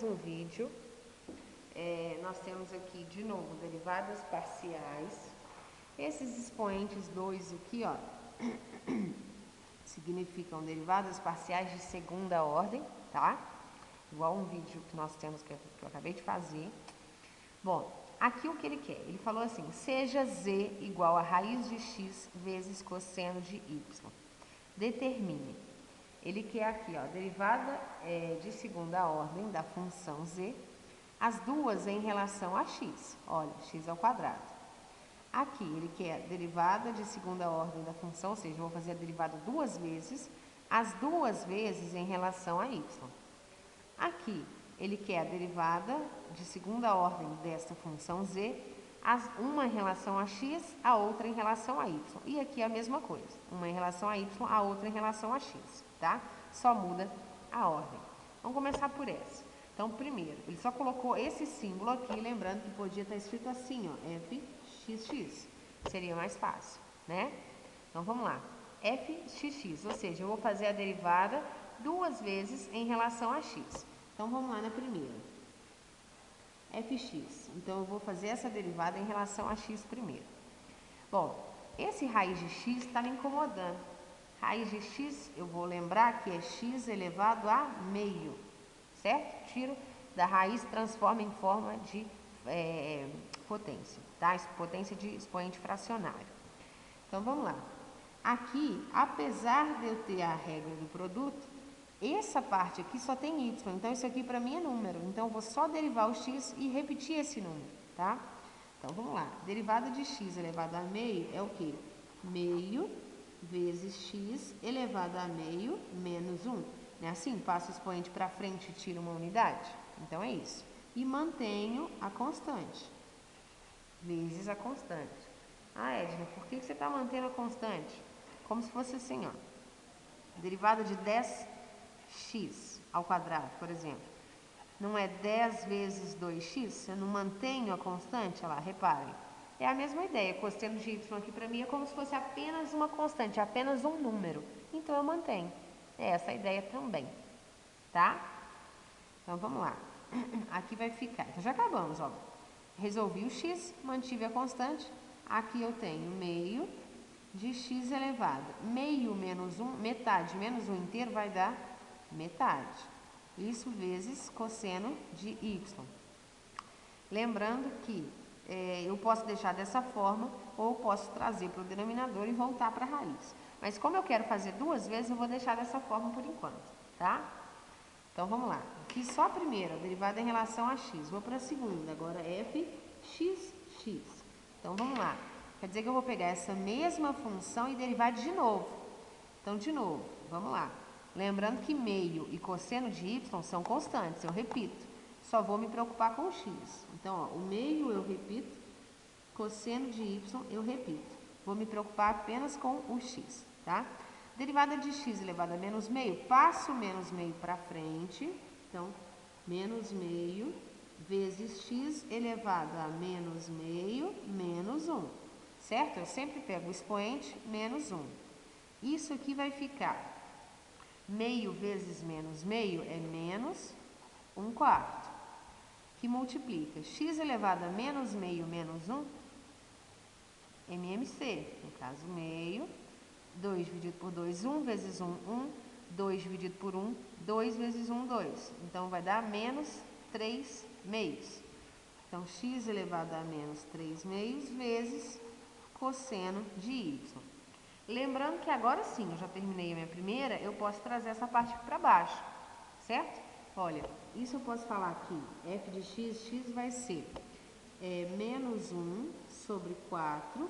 mais um vídeo. Nós temos aqui de novo derivadas parciais. Esses expoentes 2 aqui, ó, significam derivadas parciais de segunda ordem, tá? Igual um vídeo que nós temos que eu acabei de fazer. Bom, aqui o que ele quer? Ele falou assim, seja z igual a raiz de x vezes cosseno de y. Determine. Ele quer aqui, ó, derivada de segunda ordem da função z, as duas em relação a x. Olha, x ao quadrado. Aqui ele quer a derivada de segunda ordem da função, ou seja, eu vou fazer a derivada duas vezes, as duas vezes em relação a y. Aqui ele quer a derivada de segunda ordem desta função z, uma em relação a x, a outra em relação a y. E aqui é a mesma coisa, uma em relação a y, a outra em relação a x, tá? Só muda a ordem. Vamos começar por essa. Então, primeiro, ele só colocou esse símbolo aqui, lembrando que podia estar escrito assim, ó, fxx. Seria mais fácil, né? Então, vamos lá. fxx, ou seja, eu vou fazer a derivada duas vezes em relação a x. Então, vamos lá na primeira. fx. Então, eu vou fazer essa derivada em relação a x primeiro. Bom, esse raiz de x está me incomodando. Raiz de x, eu vou lembrar que é x elevado a meio, certo? Tiro da raiz, transforma em forma de potência, tá? Potência de expoente fracionário. Então, vamos lá. Aqui, apesar de eu ter a regra do produto, essa parte aqui só tem y, então isso aqui para mim é número. Então, eu vou só derivar o x e repetir esse número, tá? Então, vamos lá. Derivada de x elevado a meio é o quê? Meio vezes x elevado a meio menos 1. Não é assim? Passo o expoente para frente e tiro uma unidade? Então, é isso. E mantenho a constante. Vezes a constante. Ah, Edna, por que você está mantendo a constante? Como se fosse assim, ó. Derivada de 10x ao quadrado, por exemplo. Não é 10 vezes 2x? Eu não mantenho a constante? Olha lá, reparem. É a mesma ideia. Cosseno de y aqui para mim é como se fosse apenas uma constante, apenas um número. Então, eu mantenho. É essa a ideia também. Tá? Então, vamos lá. Aqui vai ficar. Então, já acabamos, ó. Resolvi o x, mantive a constante. Aqui eu tenho meio de x elevado. Meio menos 1, metade menos 1 inteiro vai dar metade. Isso vezes cosseno de y. Lembrando que eu posso deixar dessa forma ou posso trazer para o denominador e voltar para a raiz. Mas como eu quero fazer duas vezes, eu vou deixar dessa forma por enquanto, tá? Então, vamos lá. Fiz só a primeira, a derivada em relação a x. Vou para a segunda, agora fxx. Então, vamos lá. Quer dizer que eu vou pegar essa mesma função e derivar de novo. Então, de novo, vamos lá. Lembrando que meio e cosseno de y são constantes, eu repito. Só vou me preocupar com o x. Então, ó, o meio eu repito, cosseno de y eu repito. Vou me preocupar apenas com o x, tá? Derivada de x elevado a menos meio, passo menos meio para frente. Então, menos meio vezes x elevado a menos meio menos 1. Certo? Eu sempre pego o expoente menos 1. Isso aqui vai ficar meio vezes menos meio é menos 1/4, que multiplica x elevado a menos meio menos 1, MMC, no caso meio, 2 dividido por 2, 1 vezes 1, 1, 2 dividido por 1, 2 vezes 1, 2. Então, vai dar menos 3 meios. Então, x elevado a menos 3 meios vezes cosseno de y. Lembrando que agora sim, eu já terminei a minha primeira, eu posso trazer essa parte aqui para baixo, certo? Olha, isso eu posso falar aqui, f de x vai ser menos 1 sobre 4,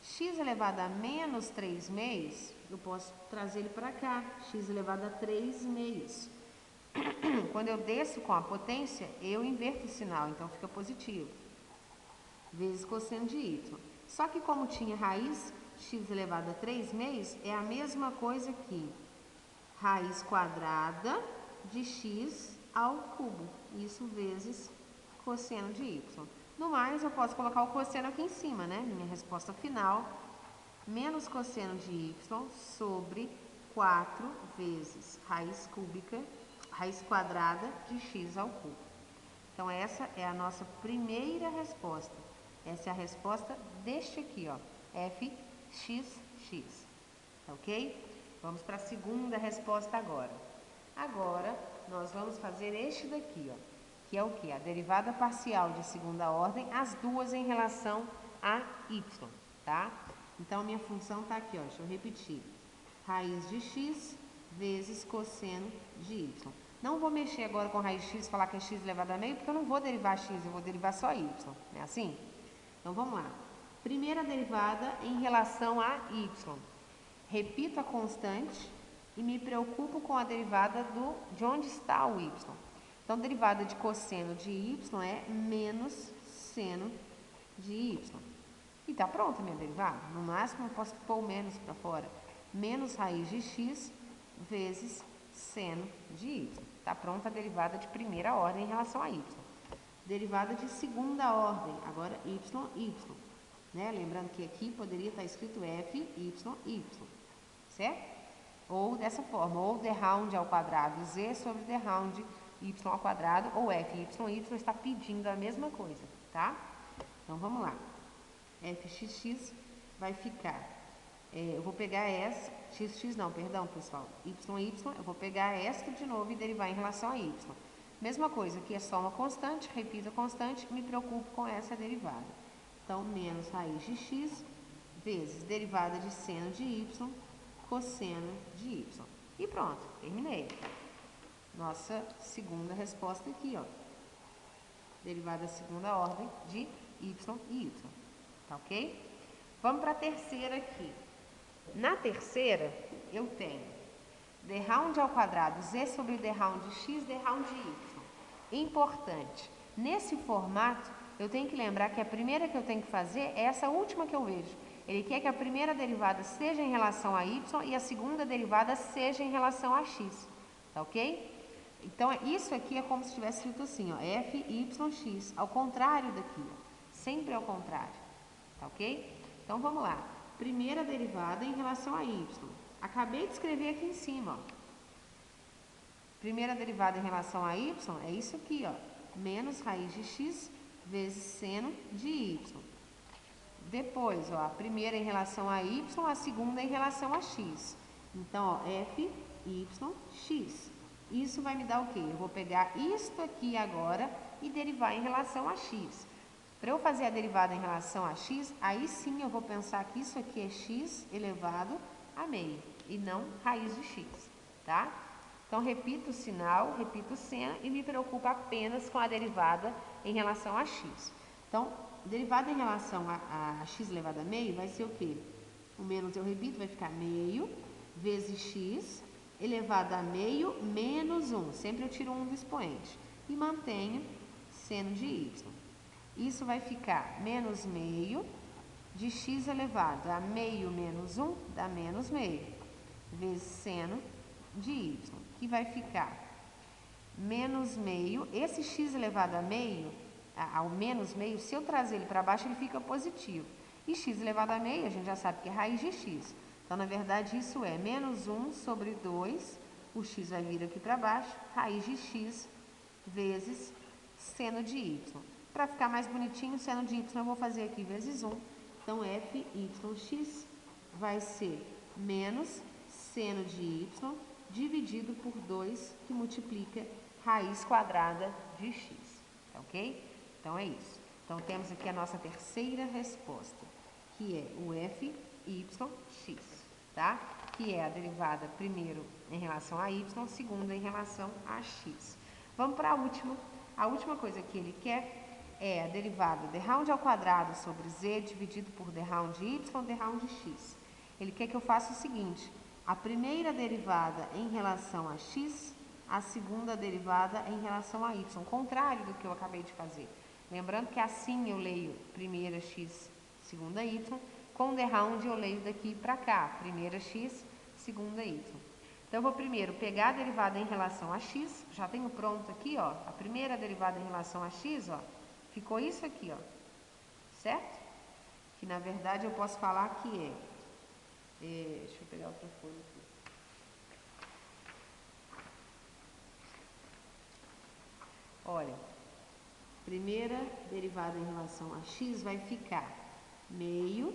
x elevado a menos 3 meios, eu posso trazer ele para cá, x elevado a 3 meios. Quando eu desço com a potência, eu inverto o sinal, então fica positivo. Vezes cosseno de y. Só que como tinha raiz, x elevado a 3 meios é a mesma coisa que raiz quadrada de x ao cubo. Isso vezes cosseno de y. No mais, eu posso colocar o cosseno aqui em cima, né? Minha resposta final, menos cosseno de y sobre 4 vezes raiz raiz quadrada de x ao cubo. Então, essa é a nossa primeira resposta. Essa é a resposta deste aqui, ó, fxx, ok? Vamos para a segunda resposta agora. Agora, nós vamos fazer este daqui, ó, que é o que? A derivada parcial de segunda ordem, as duas em relação a y, tá? Então, minha função tá aqui, ó, deixa eu repetir. Raiz de x vezes cosseno de y. Não vou mexer agora com raiz de x, falar que é x elevado a meio, porque eu não vou derivar x, eu vou derivar só y, não é assim? Então, vamos lá. Primeira derivada em relação a y. Repito a constante e me preocupo com a derivada de onde está o y. Então, derivada de cosseno de y é menos seno de y. E tá pronta a minha derivada. No máximo, eu posso pôr o menos para fora. Menos raiz de x vezes seno de y. Tá pronta a derivada de primeira ordem em relação a y. Derivada de segunda ordem, agora y. Né? Lembrando que aqui poderia estar escrito f, certo? Ou dessa forma, ou d round ao quadrado z sobre d round y ao quadrado, ou f, y está pedindo a mesma coisa, tá? Então, vamos lá. fxx vai ficar, eu vou pegar essa, pessoal, eu vou pegar esta de novo e derivar em relação a y. Mesma coisa, aqui é só uma constante, repito a constante, me preocupo com essa derivada. Então, menos raiz de x vezes derivada de seno de y, cosseno de y. E pronto, terminei. Nossa segunda resposta aqui, ó. Derivada segunda ordem de y e y. Tá ok? Vamos para a terceira aqui. Na terceira, eu tenho d round ao quadrado z sobre d round de x, d round de y. Importante. Nesse formato, eu tenho que lembrar que a primeira que eu tenho que fazer é essa última que eu vejo. Ele quer que a primeira derivada seja em relação a y e a segunda derivada seja em relação a x. Tá ok? Então, isso aqui é como se tivesse escrito assim, ó, f, y, x. Ao contrário daqui, ó. Sempre ao contrário. Tá ok? Então, vamos lá. Primeira derivada em relação a y. Acabei de escrever aqui em cima, ó. Primeira derivada em relação a y é isso aqui, ó. Menos raiz de x vezes seno de y. Depois, ó, a primeira em relação a y, a segunda em relação a x. Então, ó, f, y, x. Isso vai me dar o quê? Eu vou pegar isto aqui agora e derivar em relação a x. Para eu fazer a derivada em relação a x, aí sim eu vou pensar que isso aqui é x elevado a meio e não raiz de x, tá? Então, repito o sinal, repito o seno e me preocupo apenas com a derivada em relação a x. Então, derivada em relação a x elevado a meio vai ser o quê? O menos eu repito, vai ficar meio vezes x elevado a meio menos 1. Sempre eu tiro 1 do expoente. E mantenho seno de y. Isso vai ficar menos meio de x elevado a meio menos 1 dá menos meio. Vezes seno de y. Que vai ficar menos meio. Esse x elevado a meio, ao menos meio, se eu trazer ele para baixo, ele fica positivo. E x elevado a meio, a gente já sabe que é raiz de x. Então, na verdade, isso é menos 1 sobre 2, o x vai vir aqui para baixo, raiz de x vezes seno de y. Para ficar mais bonitinho, seno de y eu vou fazer aqui vezes 1. Então, fyx vai ser menos seno de y dividido por 2, que multiplica raiz quadrada de x. Tá ok? Então, é isso. Então, temos aqui a nossa terceira resposta, que é o fyx, tá? Que é a derivada primeiro em relação a y, segunda em relação a x. Vamos para a última. A última coisa que ele quer é a derivada d round ao quadrado sobre z dividido por d round de y, d round de x. Ele quer que eu faça o seguinte, a primeira derivada em relação a x, a segunda derivada em relação a y, contrário do que eu acabei de fazer. Lembrando que assim eu leio primeira x, segunda y, com d round eu leio daqui para cá, primeira x, segunda y. Então, eu vou primeiro pegar a derivada em relação a x, já tenho pronto aqui, ó, a primeira derivada em relação a x, ó, ficou isso aqui, ó, certo? Que na verdade eu posso falar que deixa eu pegar outra folha aqui. Olha, primeira derivada em relação a x vai ficar meio.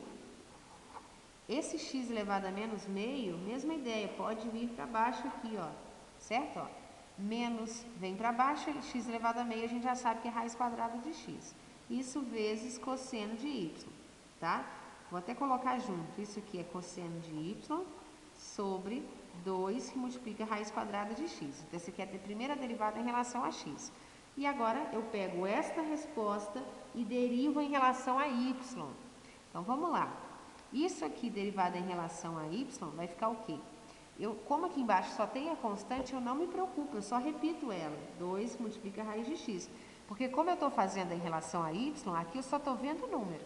Esse x elevado a menos meio, mesma ideia, pode vir para baixo aqui, ó, certo? Ó, menos vem para baixo, x elevado a meio a gente já sabe que é raiz quadrada de x. Isso vezes cosseno de y, tá? Vou até colocar junto, isso aqui é cosseno de y sobre 2 que multiplica a raiz quadrada de x. Então, esse aqui é a primeira derivada em relação a x. E agora eu pego esta resposta e derivo em relação a y. Então, vamos lá. Isso aqui derivado em relação a y vai ficar o quê? Como aqui embaixo só tem a constante, eu não me preocupo, eu só repito ela. 2 multiplica a raiz de x. Porque como eu estou fazendo em relação a y, aqui eu só estou vendo o número.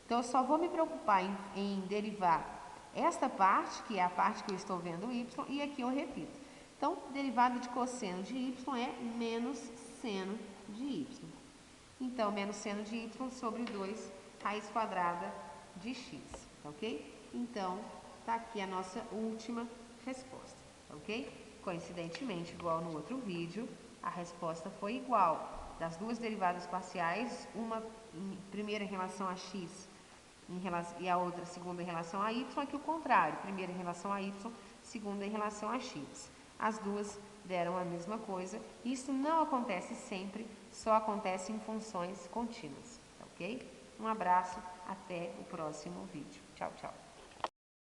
Então, eu só vou me preocupar em derivar esta parte, que é a parte que eu estou vendo y, e aqui eu repito. Então, derivada de cosseno de y é menos seno de y. Então, menos seno de y sobre 2 raiz quadrada de x, tá ok? Então, tá aqui a nossa última resposta, tá ok? Coincidentemente, igual no outro vídeo, a resposta foi igual. Das duas derivadas parciais, uma primeira em relação a x e a outra segunda em relação a y, aqui o contrário, primeira em relação a y, segunda em relação a x. As duas deram a mesma coisa. Isso não acontece sempre, só acontece em funções contínuas, tá ok? Um abraço, até o próximo vídeo. Tchau, tchau.